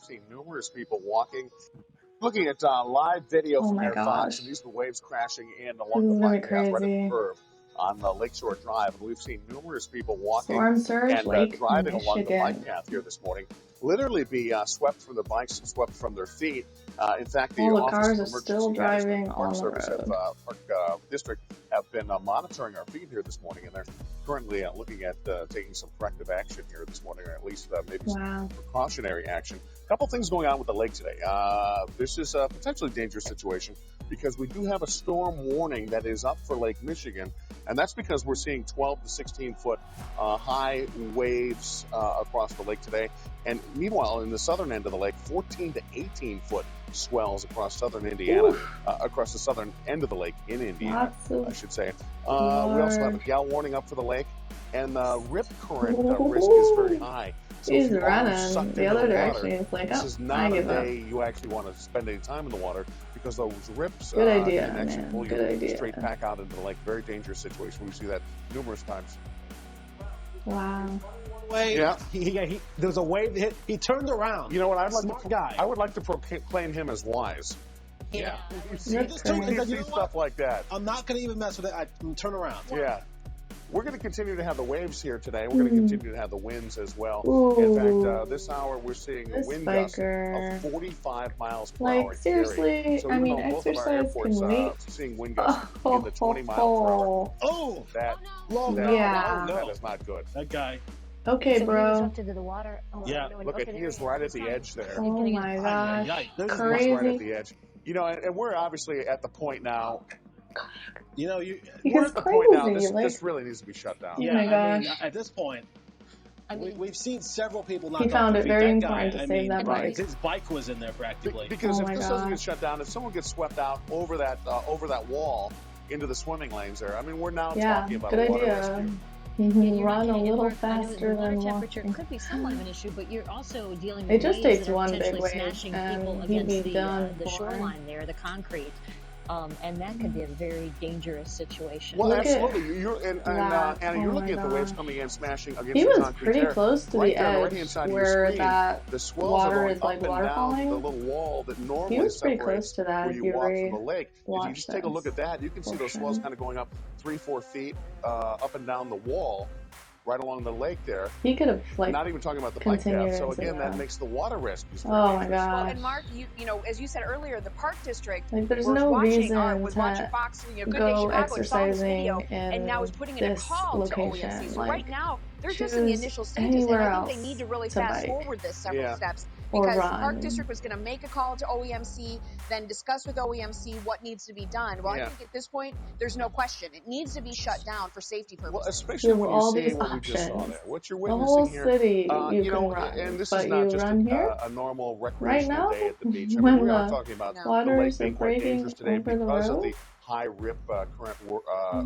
seen numerous people walking, looking at live video Oh from my Air Fox, gosh. and these are the waves crashing in This along the is gonna bike be path right at the crazy. curve on Lakeshore Drive. And we've seen numerous people walking Storm surge, and Lake driving along the bike Michigan. path here this morning literally be swept from their bikes and swept from their feet. In fact, the All the Office cars of are still Emergency Management driving and Park on the Service road. Park District have been monitoring our feed here this morning, and they're currently looking at taking some corrective action here this morning, or at least maybe some precautionary action. A couple things going on with the lake today. This is a potentially dangerous situation because we do have a storm warning that is up for Lake Michigan, and that's because we're seeing 12 to 16 foot high waves across the lake today. And meanwhile, in the southern end of the lake, 14 to 18 foot swells across southern Indiana, across the southern end of the lake in Indiana, I should say. We also have a gale warning up for the lake, and rip current risk is very high. So He's if you are running sucked the into other the direction. water, He's like, this oh, is I not a give up. day you actually want to spend any time in the water, because those rips Good idea, can actually man. pull Good you idea. straight back out into the lake. Very dangerous situation. We see that numerous times. Wow. Yeah. There was a wave that hit. He turned around. You know what? I would like to proclaim him as wise. Yeah. You see stuff like that. I'm not going to even mess with it. Turn around. Yeah. We're going to continue to have the waves here today. We're going to continue to have the winds as well. Ooh. In fact, this hour we're seeing a wind gust of 45 miles per hour. Like, seriously, so I mean, both of our exercise airports can wait. seeing wind gusts in the 20 mile per hour. Oh, that is not good. That guy. Okay, so bro. He was into the water. Oh, yeah. Look, he is right at the edge there. Oh my gosh. Crazy. Right at the edge. You know, and we're obviously at the point now. You know, we're at the point now. This really needs to be shut down. Yeah, oh my gosh. I mean, at this point, we've seen several people knock off found their it feet. very That guy, important to save that bike. His bike was in there practically. Because if this doesn't get shut down, if someone gets swept out over that wall into the swimming lanes there, I mean, we're now talking about good water idea. rescue. Run a little faster water than temperature walking. could be somewhat of an issue, but you're also dealing with It just waves takes that are one big potentially wave, smashing people and he'd against be done the shoreline there, the concrete. And that could be a very dangerous situation. Well, absolutely. Anna, you're looking at the waves coming in, smashing against the concrete. He was pretty close to the edge where that water is like waterfalling. The little wall that normally he was pretty separates close to that where you walk from the lake. If you just take a look at that, you can see those swells kind of going up 3-4 feet up and down the wall. Right along the lake there. He could have, like, not even talking about the bike path. So again, that makes the water rescues. Oh my god! Well, and Mark, you know, as you said earlier, the Park District there's no reason was watching Fox, you know, Good Day Chicago, and saw this video, and now is putting in a call to OEMC. So right now, they're just in the initial stages, and I think they need to really fast forward this several steps. Because the Park District was going to make a call to OEMC, then discuss with OEMC what needs to be done. Well, I think at this point, there's no question. It needs to be shut down for safety purposes. Well, especially when you see what we just saw there. What you're witnessing here. The whole city you know, and this is not just a normal recreational day at the beach. I mean, we are talking about the lake being quite dangerous today because of the high rip current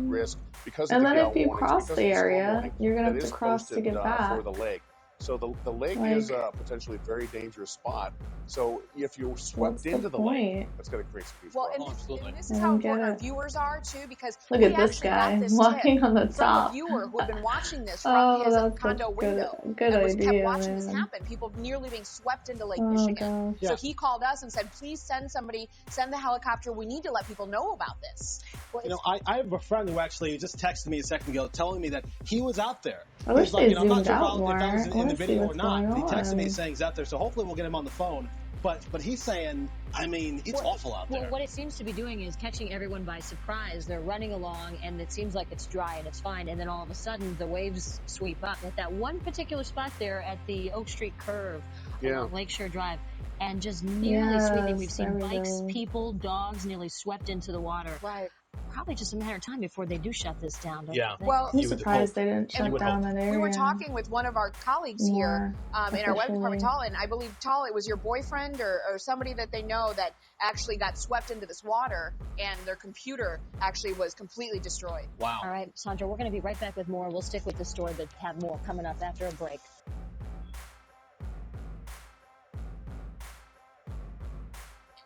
risk, because of the gale warnings, cross the area, you're going to have to cross to get back. For the lake. So the lake is a potentially very dangerous spot. So if you're swept into the lake, that's going to create some huge problems. And this is how important our viewers are too, because look at this guy walking on the top. From a viewer who had been watching this from his condo window and kept watching this happen. People nearly being swept into Lake Michigan. So he called us and said, "Please send the helicopter. We need to let people know about this." Well, you know, I have a friend who actually just texted me a second ago, telling me that he was out there. I wish they I'm not zoomed sure out more. if that was in the video or not. He texted me saying he's out there, so hopefully we'll get him on the phone. But he's saying, I mean, it's awful out there. Well, what it seems to be doing is catching everyone by surprise. They're running along, and it seems like it's dry and it's fine, and then all of a sudden the waves sweep up at that one particular spot there at the Oak Street curve along Lakeshore Drive, and just nearly sweeping. We've seen bikes, people, dogs nearly swept into the water. Right. Probably just a matter of time before they do shut this down. Well, I'm surprised they didn't shut down that area. We were talking with one of our colleagues here in our web department, Tala, and I believe, Tala, it was your boyfriend or somebody that they know that actually got swept into this water, and their computer actually was completely destroyed. Wow. All right, Sandra, we're going to be right back with more. We'll stick with the story, but have more coming up after a break.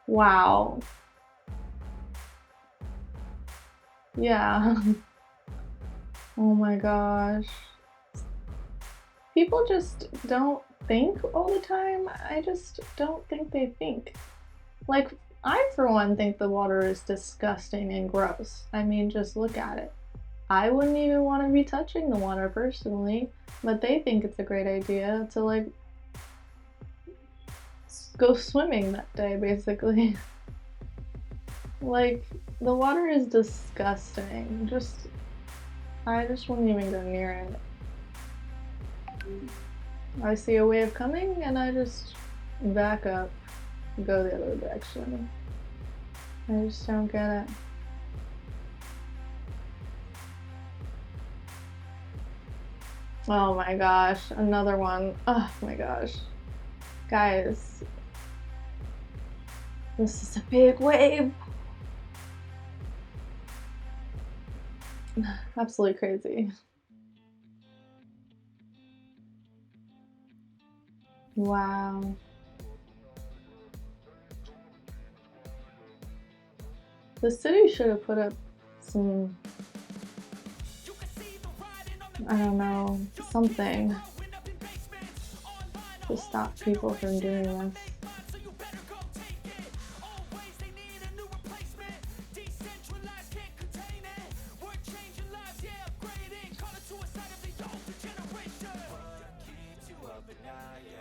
Wow. Yeah. Oh my gosh. People just don't think all the time. I just don't think they think. Like, I for one think the water is disgusting and gross. I mean, just look at it. I wouldn't even want to be touching the water personally, but they think it's a great idea to like go swimming that day, basically. Like, the water is disgusting. I just wouldn't even go near it. I see a wave coming and I just back up, go the other direction. I just don't get it. Oh my gosh, another one. Oh my gosh. Guys, this is a big wave. Absolutely crazy. Wow. The city should have put up some, I don't know, something to stop people from doing this.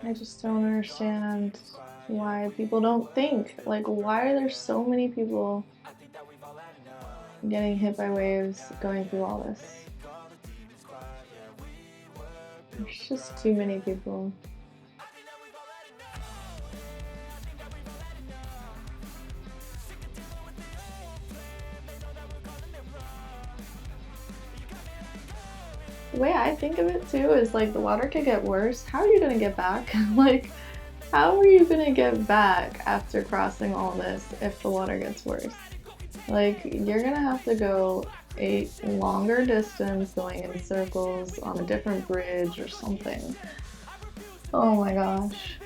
I just don't understand why people don't think. Like, why are there so many people getting hit by waves going through all this? There's just too many people. The way I think of it too is like the water could get worse. How are you gonna get back? Like, how are you gonna get back after crossing all this if the water gets worse? Like, you're gonna have to go a longer distance going in circles on a different bridge or something. Oh my gosh.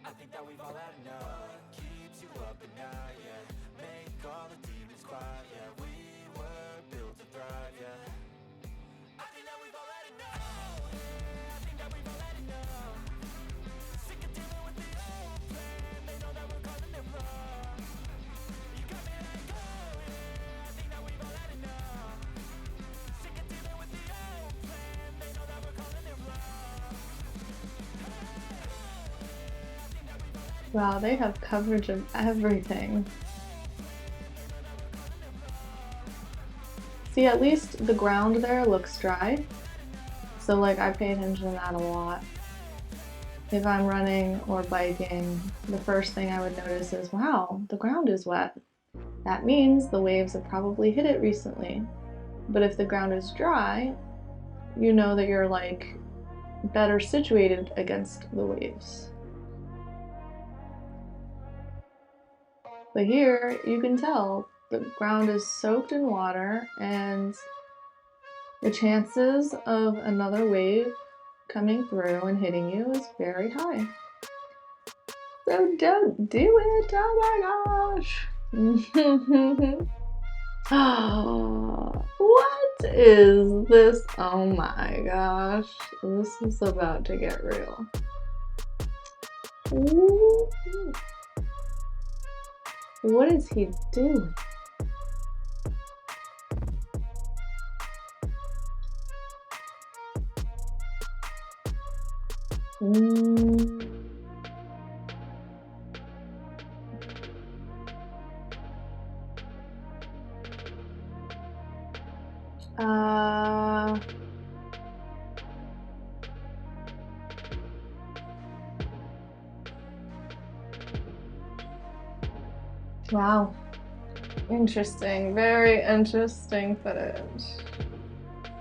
I think that we've all had enough. Keeps you up at night, yeah. Make all the demons quiet, yeah. We were built to thrive, yeah. I think that we've all had enough. I think that we've all had enough. Sick of dealing with the old plan. They know that we're calling it wrong. You got me like, oh yeah. I think that we've all had enough. Sick of dealing with the old plan. They know that we're calling it wrong. Wow, they have coverage of everything. See, at least the ground there looks dry. So like, I pay attention to that a lot. If I'm running or biking, the first thing I would notice is, wow, the ground is wet. That means the waves have probably hit it recently. But if the ground is dry, you know that you're like better situated against the waves. But here, you can tell the ground is soaked in water and the chances of another wave coming through and hitting you is very high. So don't do it, oh my gosh! What is this? Oh my gosh, this is about to get real. Ooh. What is he doing? Wow. Interesting. Very interesting footage.